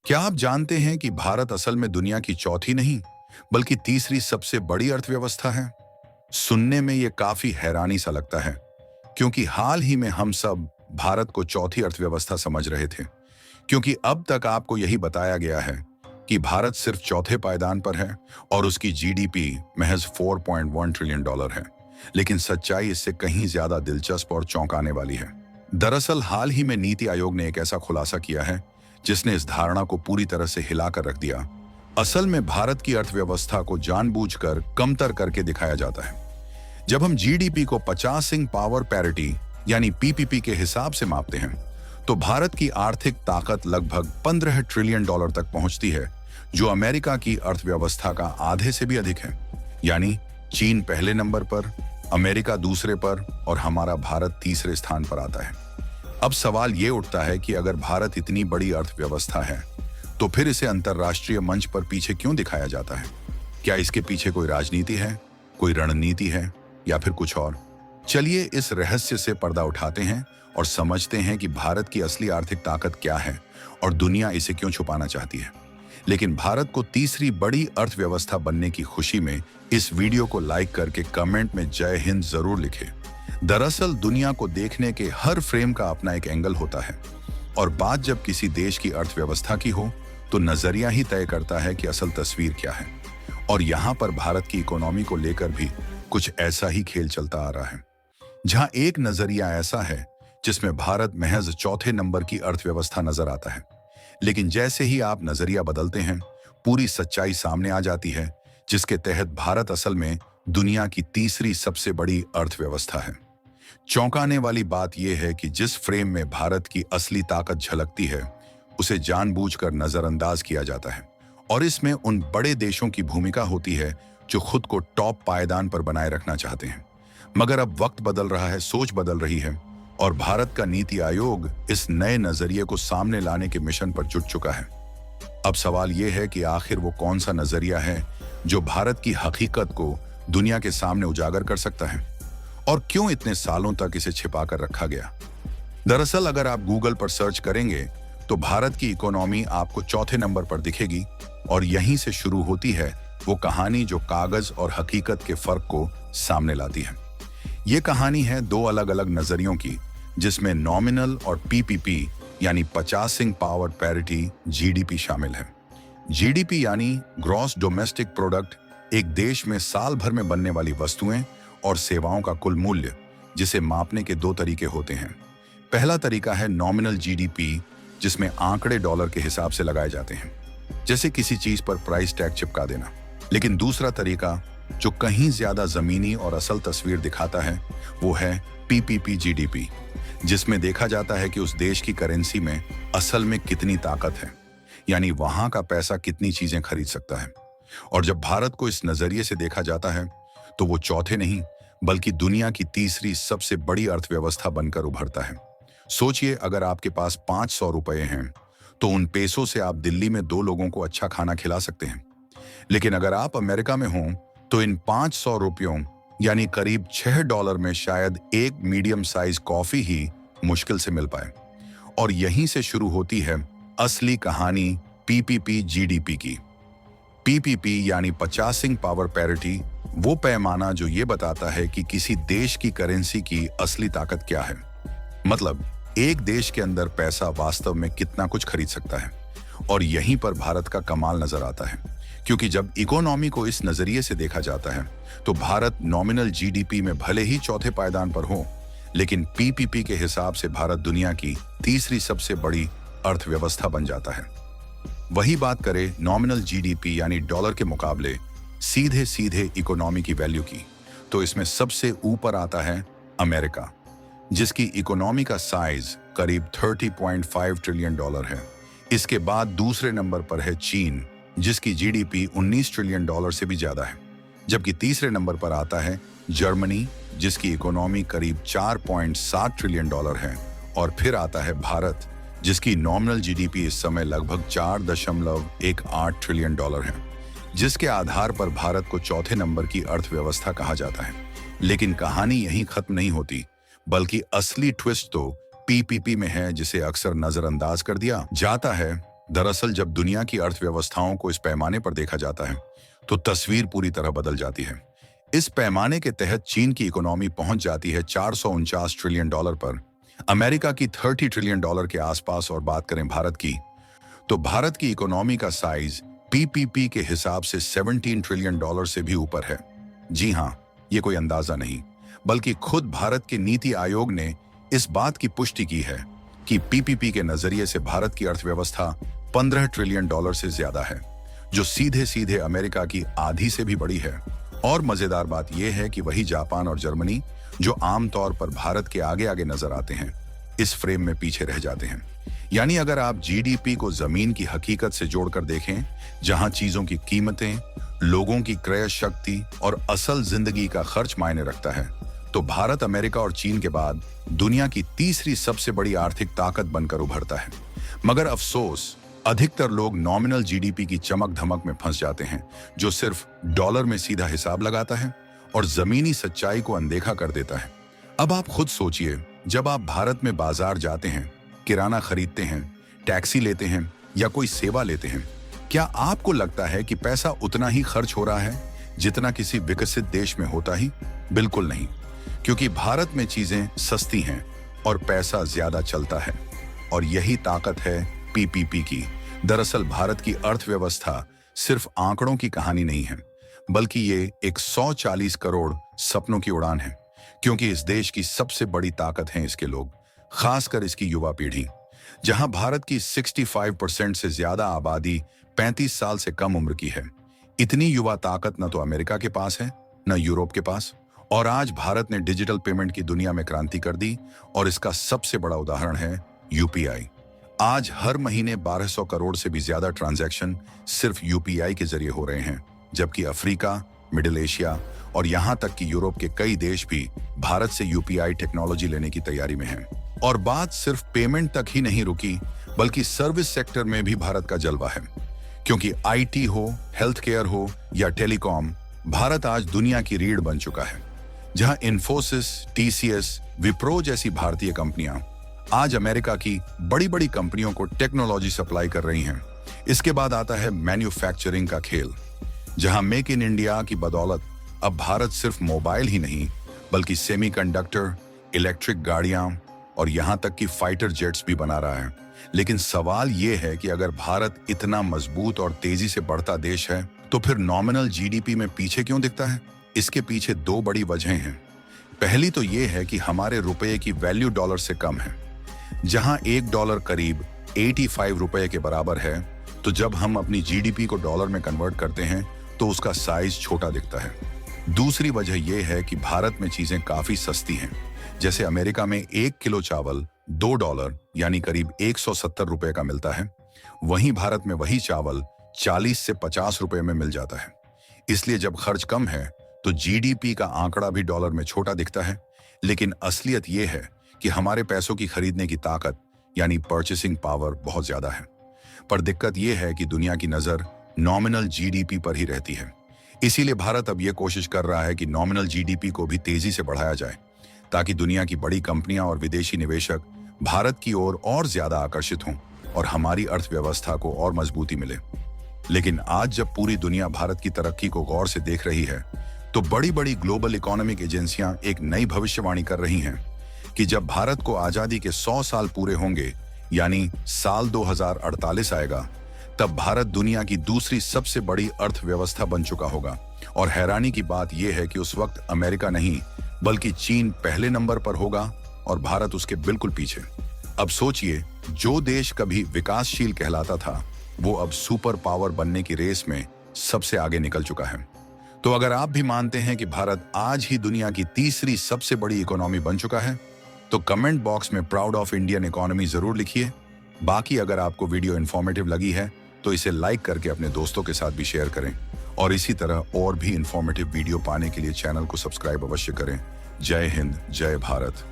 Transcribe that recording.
क्या आप जानते हैं कि भारत असल में दुनिया की चौथी नहीं बल्कि तीसरी सबसे बड़ी अर्थव्यवस्था है? सुनने में ये काफी हैरानी सा लगता है, क्योंकि हाल ही में हम सब भारत को चौथी अर्थव्यवस्था समझ रहे थे, क्योंकि अब तक आपको यही बताया गया है कि भारत सिर्फ चौथे पायदान पर है और उसकी जीडीपी महज 4.1 ट्रिलियन डॉलर है। लेकिन सच्चाई इससे कहीं ज्यादा दिलचस्प और चौंकाने वाली है। दरअसल हाल ही में नीति आयोग ने एक ऐसा खुलासा किया है जिसने इस धारणा को पूरी तरह से हिलाकर रख दिया। असल में भारत की अर्थव्यवस्था को जानबूझकर कमतर करके दिखाया जाता है। जब हम जीडीपी को परचेसिंग पावर पैरिटी यानी पीपीपी के हिसाब से मापते हैं, तो भारत की आर्थिक ताकत लगभग 15 ट्रिलियन डॉलर तक पहुंचती है, जो अमेरिका की अर्थव्यवस्था का आधे से भी अधिक है। यानी चीन पहले नंबर पर, अमेरिका दूसरे पर और हमारा भारत तीसरे स्थान पर आता है। अब सवाल ये उठता है कि अगर भारत इतनी बड़ी अर्थव्यवस्था है, तो फिर इसे अंतर्राष्ट्रीय मंच पर पीछे क्यों दिखाया जाता है? क्या इसके पीछे कोई राजनीति है, कोई रणनीति है या फिर कुछ और? चलिए इस रहस्य से पर्दा उठाते हैं और समझते हैं कि भारत की असली आर्थिक ताकत क्या है और दुनिया इसे क्यों छुपाना चाहती है। लेकिन भारत को तीसरी बड़ी अर्थव्यवस्था बनने की खुशी में इस वीडियो को लाइक करके कमेंट में जय हिंद जरूर लिखें। दरअसल दुनिया को देखने के हर फ्रेम का अपना एक एंगल होता है, और बात जब किसी देश की अर्थव्यवस्था की हो तो नजरिया ही तय करता है कि असल तस्वीर क्या है। और यहाँ पर भारत की इकोनॉमी को लेकर भी कुछ ऐसा ही खेल चलता आ रहा है, जहाँ एक नजरिया ऐसा है जिसमें भारत महज चौथे नंबर की अर्थव्यवस्था नजर आता है। लेकिन जैसे ही आप नजरिया बदलते हैं, पूरी सच्चाई सामने आ जाती है, जिसके तहत भारत असल में दुनिया की तीसरी सबसे बड़ी अर्थव्यवस्था है। चौंकाने वाली बात यह है कि जिस फ्रेम में भारत की असली ताकत झलकती है, उसे जानबूझकर नजरअंदाज किया जाता है, और इसमें उन बड़े देशों की भूमिका होती है जो खुद को टॉप पायदान पर बनाए रखना चाहते हैं। मगर अब वक्त बदल रहा है, सोच बदल रही है, और भारत का नीति आयोग इस नए नजरिए को सामने लाने के मिशन पर जुट चुका है। अब सवाल यह है कि आखिर वो कौन सा नजरिया है जो भारत की हकीकत को दुनिया के सामने उजागर कर सकता है, और क्यों इतने सालों तक इसे छिपा कर रखा गया। दरअसल अगर आप गूगल पर सर्च करेंगे तो भारत की इकोनॉमी आपको चौथे नंबर पर दिखेगी, और यहीं से शुरू होती है वो कहानी जो कागज और हकीकत के फर्क को सामने लाती है। ये कहानी है दो अलग अलग नजरियों की, जिसमें नॉमिनल और पीपीपी यानी परचेसिंग पावर पैरिटी जीडीपी शामिल है। जीडीपी यानी ग्रॉस डोमेस्टिक प्रोडक्ट, एक देश में साल भर में बनने वाली वस्तुएं और सेवाओं का कुल मूल्य, जिसे मापने के दो तरीके होते हैं। पहला तरीका है नॉमिनल जीडीपी, जिसमें आंकड़े डॉलर के हिसाब से लगाए जाते हैं, जैसे किसी चीज पर प्राइस टैग चिपका देना। लेकिन दूसरा तरीका जो कहीं ज्यादा जमीनी और असल तस्वीर दिखाता है, वो है पीपीपी जीडीपी, जिसमें देखा जाता है कि उस देश की करेंसी में असल में कितनी ताकत है, यानी वहां का पैसा कितनी चीजें खरीद सकता है। और जब भारत को इस नजरिए से देखा जाता है, तो वो चौथे नहीं बल्कि दुनिया की तीसरी सबसे बड़ी अर्थव्यवस्था बनकर उभरता है। सोचिए, अगर आपके पास 500 रुपए हैं, तो उन पैसों से आप दिल्ली में 2 लोगों को अच्छा खाना खिला सकते हैं। लेकिन अगर आप अमेरिका में हों, तो इन 500 रुपयों यानी करीब $6 में शायद एक मीडियम साइज कॉफी ही मुश्किल से मिल पाए। और यहीं से शुरू होती है असली कहानी पीपीपी जीडीपी की। पीपीपी यानी परचेसिंग पावर पैरिटी, वो पैमाना जो ये बताता है कि किसी देश की करेंसी की असली ताकत क्या है। मतलब एक देश के अंदर पैसा वास्तव में कितना कुछ खरीद सकता है। और यहीं पर भारत का कमाल नजर आता है, क्योंकि जब इकोनॉमी को इस नजरिए से देखा जाता है, तो भारत नॉमिनल जीडीपी में भले ही चौथे पायदान पर हो, लेकिन पीपीपी के हिसाब से भारत दुनिया की तीसरी सबसे बड़ी अर्थव्यवस्था बन जाता है। वही बात करें नॉमिनल जीडीपी यानी डॉलर के मुकाबले सीधे सीधे इकोनॉमी की वैल्यू की, तो इसमें सबसे ऊपर आता है अमेरिका, जिसकी इकोनॉमी का साइज करीब 30.5 ट्रिलियन डॉलर है। इसके बाद दूसरे नंबर पर है चीन, जिसकी जीडीपी 19 ट्रिलियन डॉलर से भी ज्यादा है। जबकि तीसरे नंबर पर आता है जर्मनी, जिसकी इकोनॉमी करीब 4.7 ट्रिलियन डॉलर है। और फिर आता है भारत, जिसकी नॉमिनल जीडीपी इस समय लगभग 4.18 ट्रिलियन डॉलर है, जिसके आधार पर भारत को चौथे नंबर की अर्थव्यवस्था कहा जाता है। लेकिन कहानी यहीं खत्म नहीं होती, बल्कि असली ट्विस्ट तो पीपीपी में है, जिसे अक्सर नजरअंदाज कर दिया जाता है। दरअसल जब दुनिया की अर्थव्यवस्थाओं को इस पैमाने पर देखा जाता है तो तस्वीर पूरी तरह बदल जाती है। इस पैमाने के तहत चीन की इकोनॉमी पहुंच जाती है 449 ट्रिलियन डॉलर पर, अमेरिका की 30 ट्रिलियन डॉलर के आसपास। और बात करें भारत की, तो भारत की इकोनॉमी का साइज पीपीपी के हिसाब से 17 ट्रिलियन डॉलर से भी ऊपर है। जी हां, ये कोई अंदाजा नहीं, बल्कि खुद भारत के नीति आयोग ने इस बात की पुष्टि की है कि पीपीपी के नजरिए से भारत की अर्थव्यवस्था 15 ट्रिलियन डॉलर से ज्यादा है, जो सीधे सीधे अमेरिका की आधी से भी बड़ी है। और मजेदार बात यह है कि वही जापान और जर्मनी, जो आमतौर पर भारत के आगे आगे नजर आते हैं, इस फ्रेम में पीछे रह जाते हैं। यानी अगर आप जीडीपी को जमीन की हकीकत से जोड़कर देखें, जहां चीजों की कीमतें, लोगों की क्रय शक्ति और असल जिंदगी का खर्च मायने रखता है, तो भारत अमेरिका और चीन के बाद दुनिया की तीसरी सबसे बड़ी आर्थिक ताकत बनकर उभरता है। मगर अफसोस, अधिकतर लोग नॉमिनल जीडीपी की चमक धमक में फंस जाते हैं, जो सिर्फ डॉलर में सीधा हिसाब लगाता है और जमीनी सच्चाई को अनदेखा कर देता है। अब आप खुद सोचिए, जब आप भारत में बाजार जाते हैं, किराना खरीदते हैं, टैक्सी लेते हैं या कोई सेवा लेते हैं, क्या आपको लगता है कि पैसा उतना ही खर्च हो रहा है जितना किसी विकसित देश में होता ही? बिल्कुल नहीं, क्योंकि भारत में चीजें सस्ती हैं और पैसा ज्यादा चलता है। और यही ताकत है पीपीपी की। दरअसल भारत की अर्थव्यवस्था सिर्फ आंकड़ों की कहानी नहीं है, बल्कि ये एक 140 करोड़ सपनों की उड़ान है, क्योंकि इस देश की सबसे बड़ी ताकत है इसके लोग, खासकर इसकी युवा पीढ़ी। जहां भारत की 65% से ज्यादा आबादी 35 साल से कम उम्र की है, इतनी युवा ताकत न तो अमेरिका के पास है न यूरोप के पास। और आज भारत ने डिजिटल पेमेंट की दुनिया में क्रांति कर दी, और इसका सबसे बड़ा उदाहरण है यूपीआई। आज हर महीने 1200 करोड़ से भी ज्यादा ट्रांजैक्शन सिर्फ यूपीआई के जरिए हो रहे हैं, जबकि अफ्रीका, मिडिल एशिया और यहां तक कि यूरोप के कई देश भी भारत से यूपीआई टेक्नोलॉजी लेने की तैयारी में हैं। और बात सिर्फ पेमेंट तक ही नहीं रुकी, बल्कि सर्विस सेक्टर में भी भारत का जलवा है। क्योंकि आईटी हो, हेल्थ केयर हो या टेलीकॉम, भारत आज दुनिया की रीढ़ बन चुका है। जहां इन्फोसिस, टीसीएस, विप्रो जैसी भारतीय कंपनियां आज अमेरिका की बड़ी बड़ी कंपनियों को टेक्नोलॉजी सप्लाई कर रही हैं। इसके बाद आता है मैन्युफैक्चरिंग का खेल, जहां मेक इन इंडिया की बदौलत अब भारत सिर्फ मोबाइल ही नहीं, बल्कि सेमीकंडक्टर, इलेक्ट्रिक गाड़ियां और यहां तक कि फाइटर जेट्स भी बना रहा है। लेकिन सवाल यह है कि अगर भारत इतना मजबूत और तेजी से बढ़ता देश है, तो फिर नॉमिनल जीडीपी में पीछे क्यों दिखता है? इसके पीछे दो बड़ी वजहें हैं। पहली तो यह है कि हमारे रुपए की वैल्यू डॉलर से कम है। जहां $1 करीब 85 रुपए के बराबर है, तो जब हम अपनी जीडीपी को डॉलर में कन्वर्ट करते हैं तो उसका साइज छोटा दिखता है। दूसरी वजह यह है कि भारत में चीजें काफी सस्ती हैं। जैसे अमेरिका में 1 किलो चावल $2 यानी करीब 170 रुपए का मिलता है, वहीं भारत में वही चावल 40 से 50 रुपए में मिल जाता है। इसलिए जब खर्च कम है तो जीडीपी का आंकड़ा भी डॉलर में छोटा दिखता है। लेकिन असलियत यह है कि हमारे पैसों की खरीदने की ताकत यानी परचेसिंग पावर बहुत ज्यादा है। पर दिक्कत यह है कि दुनिया की नजर नॉमिनल जीडीपी पर ही रहती है। इसीलिए भारत अब यह कोशिश कर रहा है कि नॉमिनल जीडीपी को भी तेजी से बढ़ाया जाए, ताकि दुनिया की बड़ी कंपनियां और विदेशी निवेशक भारत की ओर और ज्यादा आकर्षित हों और हमारी अर्थव्यवस्था को और मजबूती मिले। लेकिन आज जब पूरी दुनिया भारत की तरक्की को गौर से देख रही है, तो बड़ी बड़ी ग्लोबल इकोनॉमिक एजेंसियां एक नई भविष्यवाणी कर रही हैं कि जब भारत को आजादी के 100 साल पूरे होंगे, यानी साल 2048 आएगा, तब भारत दुनिया की दूसरी सबसे बड़ी अर्थव्यवस्था बन चुका होगा। और हैरानी की बात यह है कि उस वक्त अमेरिका नहीं, बल्कि चीन पहले नंबर पर होगा और भारत उसके बिल्कुल पीछे। अब सोचिए, जो देश कभी विकासशील कहलाता था, वो अब सुपर पावर बनने की रेस में सबसे आगे निकल चुका है। तो अगर आप भी मानते हैं कि भारत आज ही दुनिया की तीसरी सबसे बड़ी इकोनॉमी बन चुका है, तो कमेंट बॉक्स में प्राउड ऑफ इंडियन इकोनॉमी जरूर लिखिए। बाकी अगर आपको वीडियो इन्फॉर्मेटिव लगी है तो इसे लाइक करके अपने दोस्तों के साथ भी शेयर करें, और इसी तरह और भी इन्फॉर्मेटिव वीडियो पाने के लिए चैनल को सब्सक्राइब अवश्य करें। जय हिंद, जय भारत।